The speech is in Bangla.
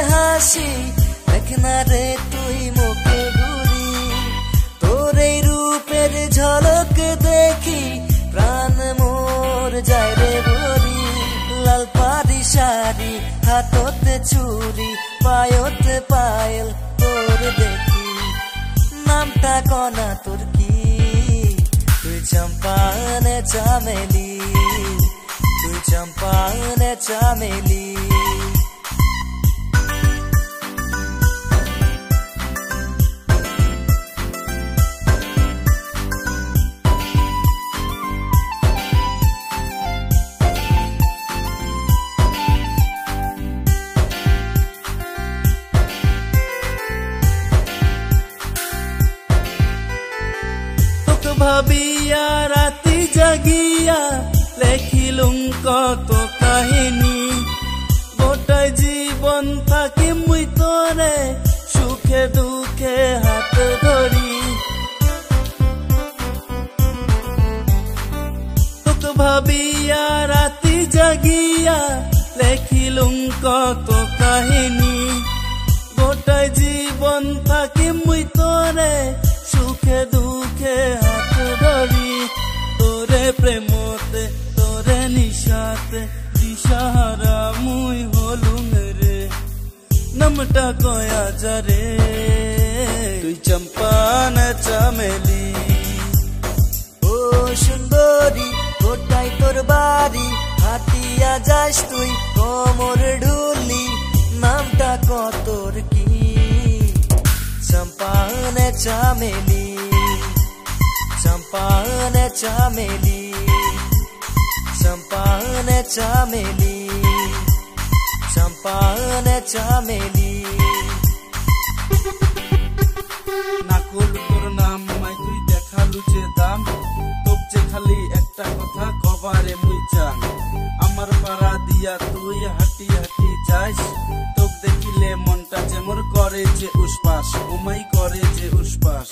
হাসি দেখ না রে তুই মুখে ঘুরি তোর এই রূপের ঝলক দেখি প্রাণ মোর যায় রে ভরি লাল পাড়ি শাড়ি হাততে চুরি পায়তে পায়েল তোর দেখি নামটা কনা তোর কি তুই চম্পানে চামেলি তুই চম্পানে চামেলি ভাবিয়া রাতি জাগিয়া লেখিলুম কত কাহিনী গোটাই জীবন থাকি মুই তোরে সুখে দুঃখে হাত ধরি তোকে ভাবিয়া রাতি জাগিয়া লেখিলুম কত কাহিনী গোটাই জীবন থাকি মুই তোরে সুখে দুঃখে হাত ধরি তোরে প্রেমতে তোরে নিশাতে দিশাহারা মুই হলুম রে নামটা কয়া যারে তুই চম্পান চামেলি ও সুন্দরী গোটাই তোর বাড়ি হাতিয়া যাস তুই কোমর ঢুলি নামটা কতর কি চম্পানে চামেলি চম্পানে চামেলি চম্পানে চামেলি চম্পানে চামেলি নাকুল তোর নাম মাই তুই দেখালু যে দাম তোক যে খালি একটা কথা কবারে মুই চান আমার পাড়া দিয়া তুই হাঁটি হাঁটি যাস তোক দেখিলে মনটা যে মোর করে যে উসপাস উমাই করে যে উসপাস